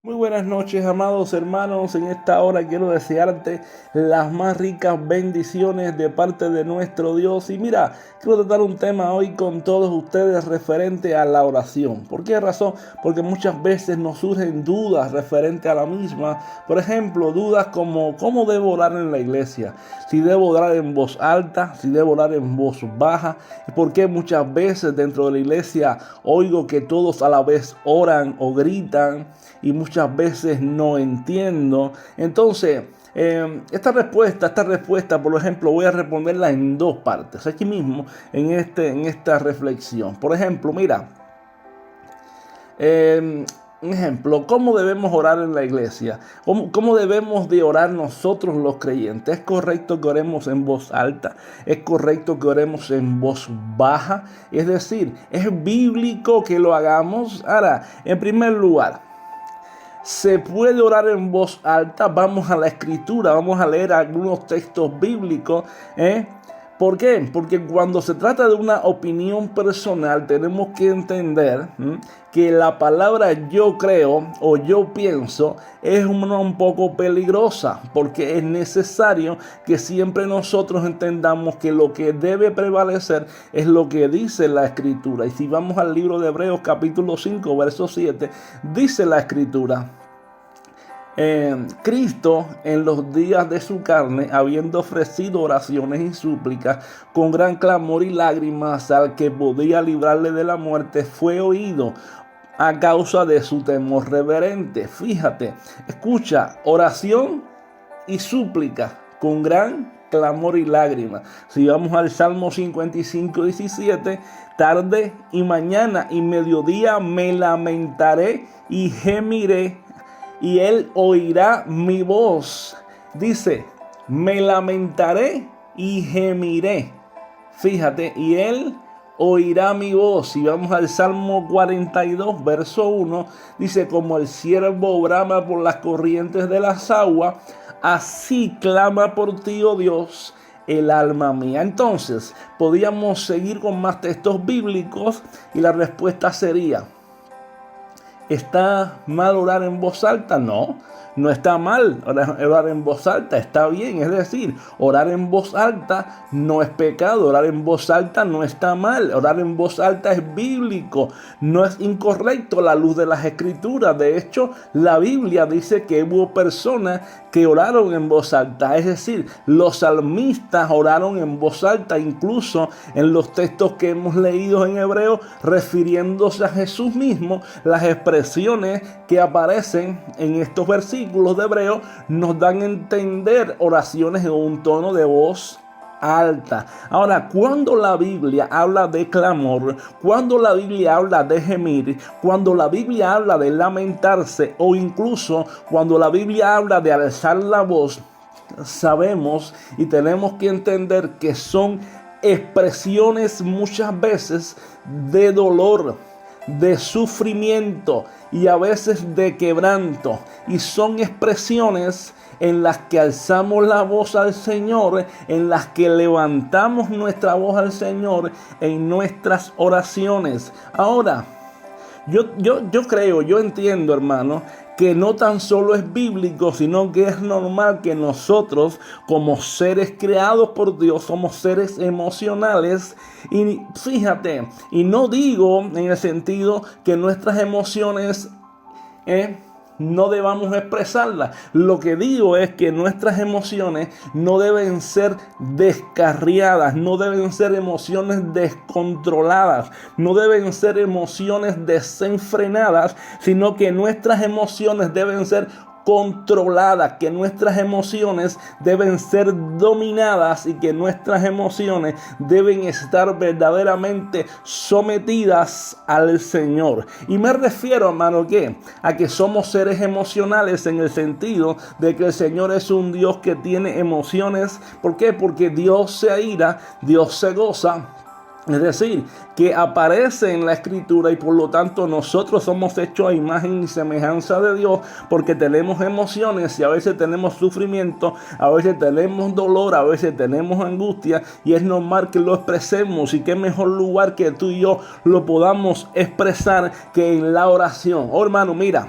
Muy buenas noches, amados hermanos. En esta hora quiero desearte las más ricas bendiciones de parte de nuestro Dios. Y mira, quiero tratar un tema hoy con todos ustedes referente a la oración. ¿Por qué razón? Porque muchas veces nos surgen dudas referente a la misma. Por ejemplo, dudas como ¿cómo debo orar en la iglesia? Si debo orar en voz alta, si debo orar en voz baja. ¿Y por qué muchas veces dentro de la iglesia oigo que todos a la vez oran o gritan? Y muchas veces no entiendo. Entonces, esta respuesta, por ejemplo, voy a responderla en dos partes, aquí mismo, en esta reflexión. Por ejemplo, mira, un ejemplo, ¿cómo debemos orar en la iglesia? ¿Cómo debemos de orar nosotros los creyentes? ¿Es correcto que oremos en voz alta? ¿Es correcto que oremos en voz baja? Es decir, ¿es bíblico que lo hagamos? Ahora, en primer lugar, ¿se puede orar en voz alta? Vamos a la escritura, vamos a leer algunos textos bíblicos. ¿Por qué? Porque cuando se trata de una opinión personal tenemos que entender que la palabra yo creo o yo pienso es un poco peligrosa, porque es necesario que siempre nosotros entendamos que lo que debe prevalecer es lo que dice la escritura. Y si vamos al libro de Hebreos capítulo 5 verso 7, dice la escritura: Cristo en los días de su carne, habiendo ofrecido oraciones y súplicas con gran clamor y lágrimas al que podía librarle de la muerte, fue oído a causa de su temor reverente. Fíjate, escucha, oración y súplica con gran clamor y lágrimas. Si vamos al Salmo 55:17, tarde y mañana y mediodía me lamentaré y gemiré, y él oirá mi voz. Dice, me lamentaré y gemiré. Fíjate, y él oirá mi voz. Si vamos al Salmo 42, verso 1, dice, como el ciervo brama por las corrientes de las aguas, así clama por ti, oh Dios, el alma mía. Entonces, podríamos seguir con más textos bíblicos y la respuesta sería: ¿está mal orar en voz alta? No, no está mal orar en voz alta, está bien. Es decir, orar en voz alta no es pecado, orar en voz alta no está mal, orar en voz alta es bíblico, no es incorrecto a la luz de las escrituras. De hecho, la Biblia dice que hubo personas que oraron en voz alta, es decir, los salmistas oraron en voz alta, incluso en los textos que hemos leído en hebreo, refiriéndose a Jesús mismo. Las expresiones que aparecen en estos versículos de hebreo nos dan a entender oraciones en un tono de voz alta. Ahora, cuando la Biblia habla de clamor, cuando la Biblia habla de gemir, cuando la Biblia habla de lamentarse, o incluso cuando la Biblia habla de alzar la voz, sabemos y tenemos que entender que son expresiones muchas veces de dolor, de sufrimiento y a veces de quebranto, y son expresiones en las que alzamos la voz al Señor, en las que levantamos nuestra voz al Señor en nuestras oraciones. Ahora, yo entiendo, hermano, que no tan solo es bíblico, sino que es normal que nosotros, como seres creados por Dios, somos seres emocionales. Y fíjate, y no digo en el sentido que nuestras emociones no debamos expresarlas. Lo que digo es que nuestras emociones no deben ser descarriadas, no deben ser emociones descontroladas, no deben ser emociones desenfrenadas, sino que nuestras emociones deben ser controladas, que nuestras emociones deben ser dominadas y que nuestras emociones deben estar verdaderamente sometidas al Señor. Y me refiero, hermano, a que somos seres emocionales en el sentido de que el Señor es un Dios que tiene emociones. ¿Por qué? Porque Dios se aira, Dios se goza. Es decir, que aparece en la escritura, y por lo tanto nosotros somos hechos a imagen y semejanza de Dios, porque tenemos emociones y a veces tenemos sufrimiento, a veces tenemos dolor, a veces tenemos angustia, y es normal que lo expresemos. Y qué mejor lugar que tú y yo lo podamos expresar que en la oración. Oh, hermano, mira,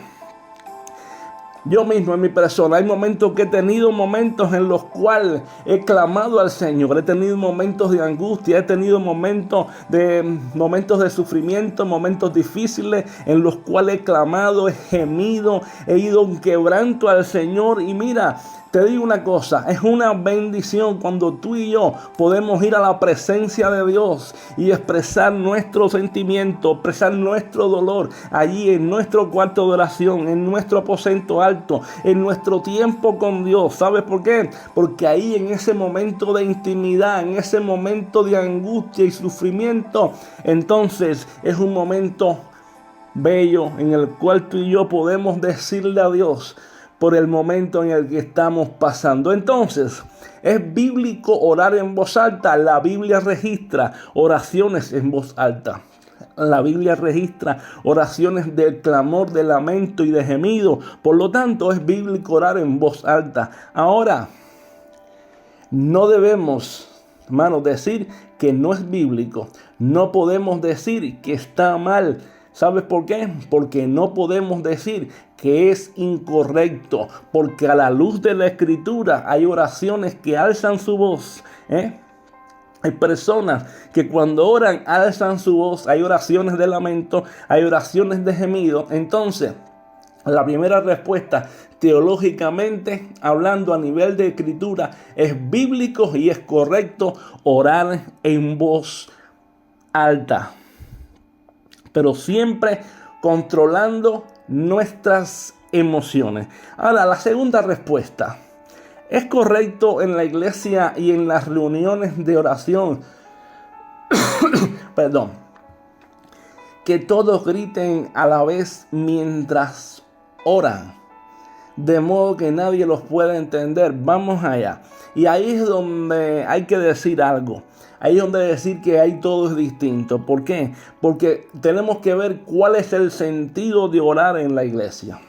Yo mismo en mi persona, hay momentos que he tenido momentos en los cuales he clamado al Señor, he tenido momentos de angustia, he tenido momentos de sufrimiento, momentos difíciles en los cuales he clamado, he gemido, he ido en quebranto al Señor. Y mira, te digo una cosa, es una bendición cuando tú y yo podemos ir a la presencia de Dios y expresar nuestro sentimiento, expresar nuestro dolor allí en nuestro cuarto de oración, en nuestro aposento alto, en nuestro tiempo con Dios. ¿Sabes por qué? Porque ahí en ese momento de intimidad, en ese momento de angustia y sufrimiento, entonces es un momento bello en el cual tú y yo podemos decirle a Dios por el momento en el que estamos pasando. Entonces, ¿es bíblico orar en voz alta? La Biblia registra oraciones en voz alta. La Biblia registra oraciones de clamor, de lamento y de gemido. Por lo tanto, es bíblico orar en voz alta. Ahora, no debemos, hermanos, decir que no es bíblico. No podemos decir que está mal. ¿Sabes por qué? Porque no podemos decir que es incorrecto. Porque a la luz de la Escritura hay oraciones que alzan su voz. Hay personas que cuando oran alzan su voz. Hay oraciones de lamento, hay oraciones de gemido. Entonces, la primera respuesta, teológicamente hablando a nivel de Escritura, es bíblico y es correcto orar en voz alta, pero siempre controlando nuestras emociones. Ahora, la segunda respuesta. ¿Es correcto en la iglesia y en las reuniones de oración que todos griten a la vez mientras oran, de modo que nadie los pueda entender? Vamos allá. Y ahí es donde hay que decir algo. Ahí es donde decir que ahí todo es distinto. ¿Por qué? Porque tenemos que ver cuál es el sentido de orar en la iglesia.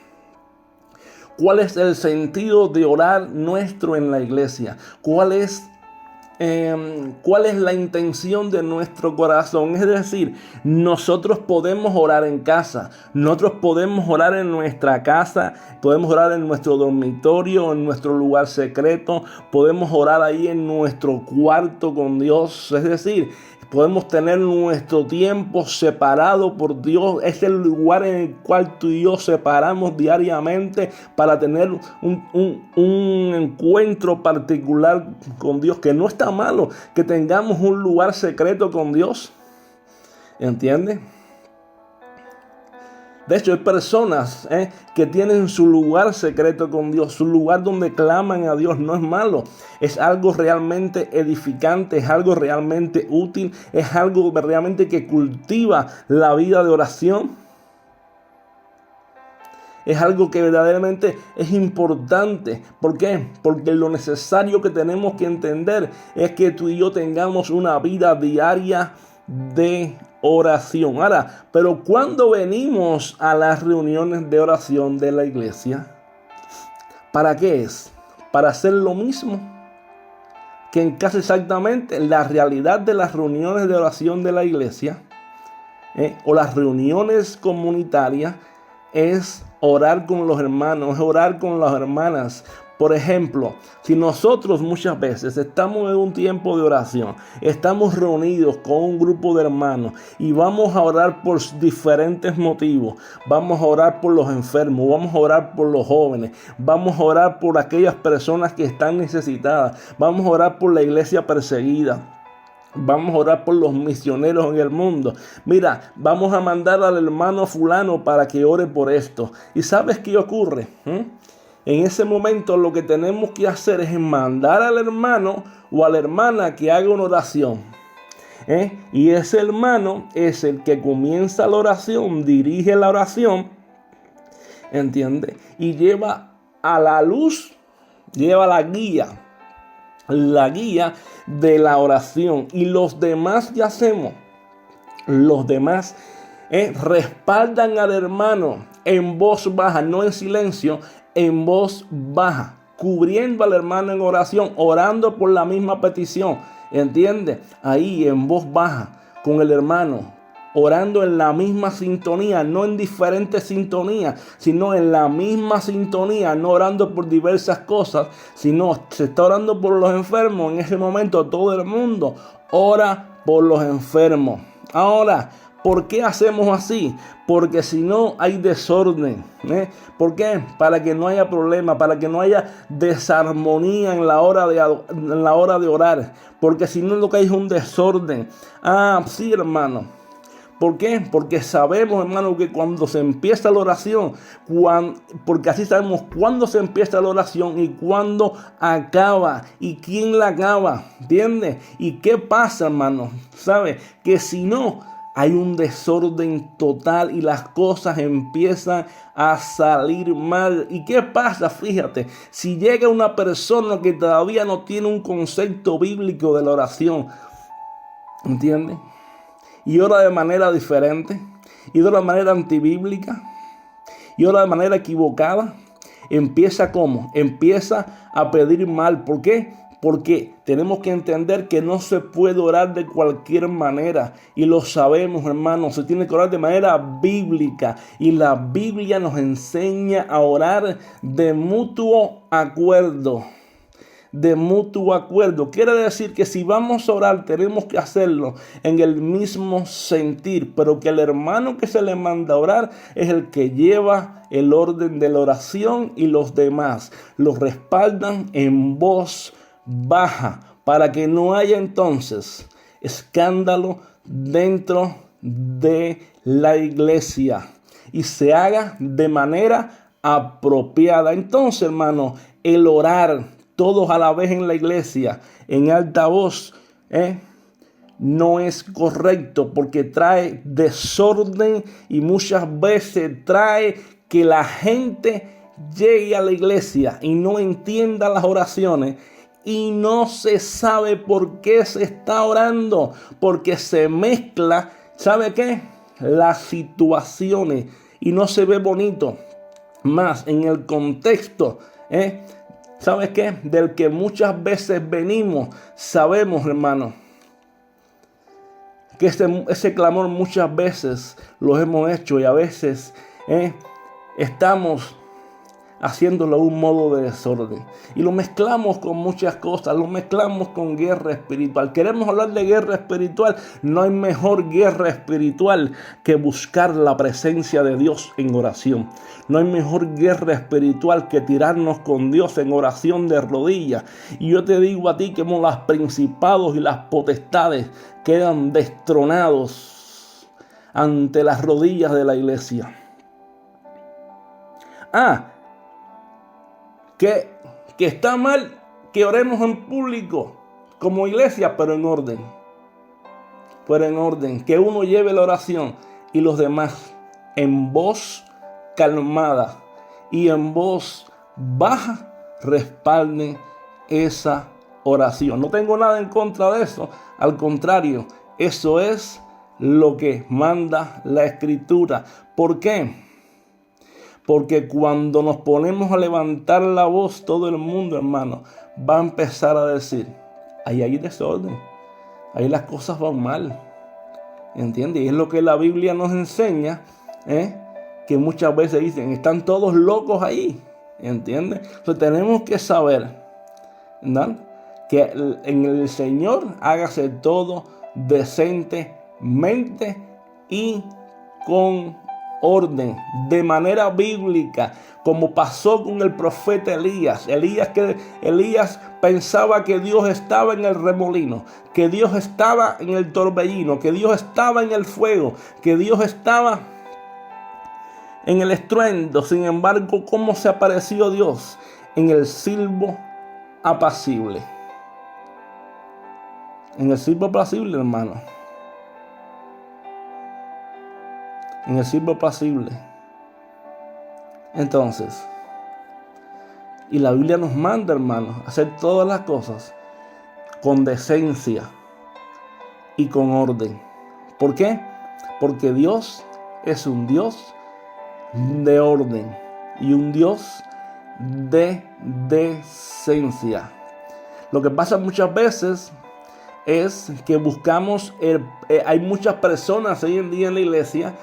¿Cuál es el sentido de orar nuestro en la iglesia? ¿Cuál es la intención de nuestro corazón? Es decir, nosotros podemos orar en casa, nosotros podemos orar en nuestra casa, podemos orar en nuestro dormitorio, en nuestro lugar secreto, podemos orar ahí en nuestro cuarto con Dios. Es decir, podemos tener nuestro tiempo separado por Dios. Es el lugar en el cual tú y yo separamos diariamente para tener un encuentro particular con Dios. Que no está malo que tengamos un lugar secreto con Dios. ¿Entiendes? De hecho, hay personas que tienen su lugar secreto con Dios, su lugar donde claman a Dios. No es malo, es algo realmente edificante, es algo realmente útil, es algo realmente que cultiva la vida de oración. Es algo que verdaderamente es importante. ¿Por qué? Porque lo necesario que tenemos que entender es que tú y yo tengamos una vida diaria de oración. Ahora, pero cuando venimos a las reuniones de oración de la iglesia, ¿para qué es? ¿Para hacer lo mismo que en casa? Exactamente. La realidad de las reuniones de oración de la iglesia o las reuniones comunitarias es orar con los hermanos, es orar con las hermanas. Por ejemplo, si nosotros muchas veces estamos en un tiempo de oración, estamos reunidos con un grupo de hermanos y vamos a orar por diferentes motivos. Vamos a orar por los enfermos, vamos a orar por los jóvenes, vamos a orar por aquellas personas que están necesitadas, vamos a orar por la iglesia perseguida. Vamos a orar por los misioneros en el mundo. Mira, vamos a mandar al hermano fulano para que ore por esto. ¿Y sabes qué ocurre? En ese momento lo que tenemos que hacer es mandar al hermano o a la hermana que haga una oración. Y ese hermano es el que comienza la oración, dirige la oración, ¿entiendes? Y lleva a la luz, lleva la guía de la oración. Y los demás, ¿qué hacemos? Los demás respaldan al hermano en voz baja, no en silencio, en voz baja, cubriendo al hermano en oración, orando por la misma petición. ¿Entiendes? Ahí en voz baja con el hermano, orando en la misma sintonía, no en diferentes sintonías, sino en la misma sintonía, no orando por diversas cosas, sino se está orando por los enfermos. En ese momento todo el mundo ora por los enfermos. Ahora, ¿por qué hacemos así? Porque si no hay desorden. ¿Por qué? Para que no haya problema, para que no haya desarmonía en la hora de orar. Porque si no, lo que hay es un desorden. Sí, hermano. ¿Por qué? Porque sabemos, hermano, que cuando se empieza la oración, porque así sabemos cuándo se empieza la oración y cuándo acaba y quién la acaba, ¿entiendes? ¿Y qué pasa, hermano? ¿Sabe? Que si no, hay un desorden total y las cosas empiezan a salir mal. ¿Y qué pasa? Fíjate, si llega una persona que todavía no tiene un concepto bíblico de la oración, ¿entiendes? Y ora de manera diferente, y ora de manera antibíblica, y ora de manera equivocada, empieza ¿cómo? Empieza a pedir mal. ¿Por qué? Porque tenemos que entender que no se puede orar de cualquier manera. Y lo sabemos, hermanos. Se tiene que orar de manera bíblica. Y la Biblia nos enseña a orar de mutuo acuerdo. De mutuo acuerdo. Quiere decir que si vamos a orar tenemos que hacerlo en el mismo sentir, pero que el hermano que se le manda a orar es el que lleva el orden de la oración y los demás los respaldan en voz baja para que no haya entonces escándalo dentro de la iglesia y se haga de manera apropiada. Entonces, hermano, el orar todos a la vez en la iglesia, en alta voz, no es correcto porque trae desorden y muchas veces trae que la gente llegue a la iglesia y no entienda las oraciones y no se sabe por qué se está orando, porque se mezcla, ¿sabe qué? Las situaciones y no se ve bonito. Más en el contexto, ¿sabes qué? Del que muchas veces venimos, sabemos, hermano, que ese clamor muchas veces lo hemos hecho y a veces estamos haciéndolo a un modo de desorden. Y lo mezclamos con muchas cosas, lo mezclamos con guerra espiritual. Queremos hablar de guerra espiritual. No hay mejor guerra espiritual que buscar la presencia de Dios en oración. No hay mejor guerra espiritual que tirarnos con Dios en oración de rodillas. Y yo te digo a ti que como los principados y las potestades quedan destronados ante las rodillas de la iglesia. Que está mal que oremos en público como iglesia, pero en orden. Que uno lleve la oración y los demás en voz calmada y en voz baja respalden esa oración. No tengo nada en contra de eso. Al contrario, eso es lo que manda la Escritura. ¿Por qué? Porque cuando nos ponemos a levantar la voz, todo el mundo, hermano, va a empezar a decir, ahí hay desorden, ahí las cosas van mal. ¿Entiendes? Y es lo que la Biblia nos enseña, que muchas veces dicen, están todos locos ahí. ¿Entiendes? Entonces tenemos que saber, ¿verdad?, que en el Señor hágase todo decentemente y con orden, de manera bíblica, como pasó con el profeta Elías. Elías pensaba que Dios estaba en el remolino, que Dios estaba en el torbellino, que Dios estaba en el fuego, que Dios estaba en el estruendo. Sin embargo, ¿cómo se apareció Dios? En el silbo apacible. En el silbo apacible, hermano. En el silbo apacible. Entonces, y la Biblia nos manda, hermanos, a hacer todas las cosas con decencia y con orden. ¿Por qué? Porque Dios es un Dios de orden y un Dios de decencia. Lo que pasa muchas veces es que buscamos, hay muchas personas hoy en día en la iglesia,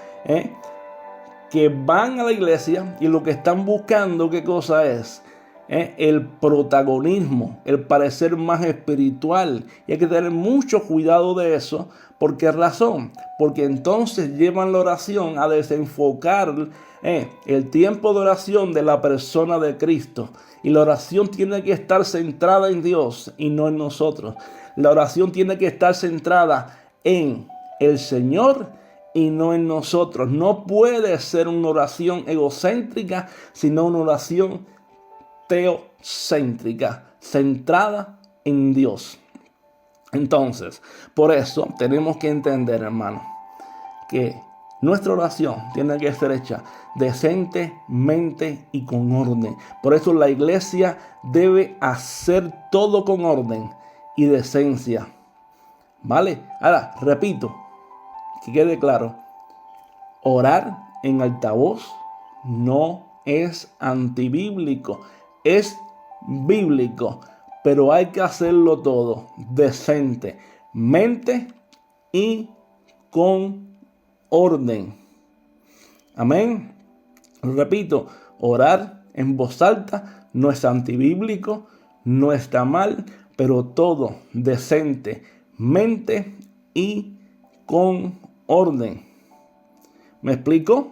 que van a la iglesia y lo que están buscando, ¿qué cosa es? El protagonismo, el parecer más espiritual. Y hay que tener mucho cuidado de eso. ¿Por qué razón? Porque entonces llevan la oración a desenfocar el tiempo de oración de la persona de Cristo. Y la oración tiene que estar centrada en Dios y no en nosotros. La oración tiene que estar centrada en el Señor y no en nosotros. No puede ser una oración egocéntrica, sino una oración teocéntrica, centrada en Dios. Entonces, por eso tenemos que entender, hermano, que nuestra oración tiene que ser hecha decentemente y con orden. Por eso la iglesia debe hacer todo con orden y decencia. ¿Vale? Ahora, repito, que quede claro, orar en altavoz no es antibíblico, es bíblico, pero hay que hacerlo todo decentemente y con orden. Amén. Repito, orar en voz alta no es antibíblico, no está mal, pero todo decentemente y con orden. ¿Me explico?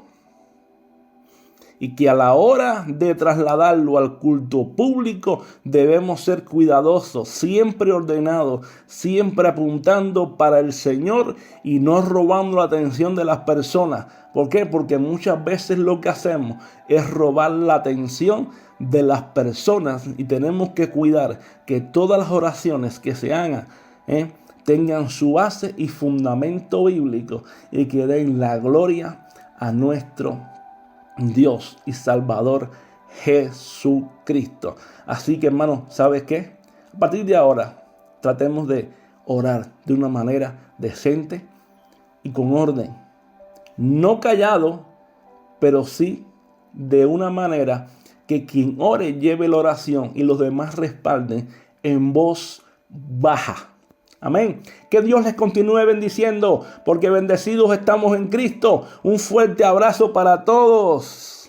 Y que a la hora de trasladarlo al culto público debemos ser cuidadosos, siempre ordenados, siempre apuntando para el Señor y no robando la atención de las personas. ¿Por qué? Porque muchas veces lo que hacemos es robar la atención de las personas y tenemos que cuidar que todas las oraciones que se hagan tengan su base y fundamento bíblico y que den la gloria a nuestro Dios y Salvador Jesucristo. Así que, hermano, ¿sabes qué? A partir de ahora, tratemos de orar de una manera decente y con orden. No callado, pero sí de una manera que quien ore lleve la oración y los demás respalden en voz baja. Amén. Que Dios les continúe bendiciendo, porque bendecidos estamos en Cristo. Un fuerte abrazo para todos.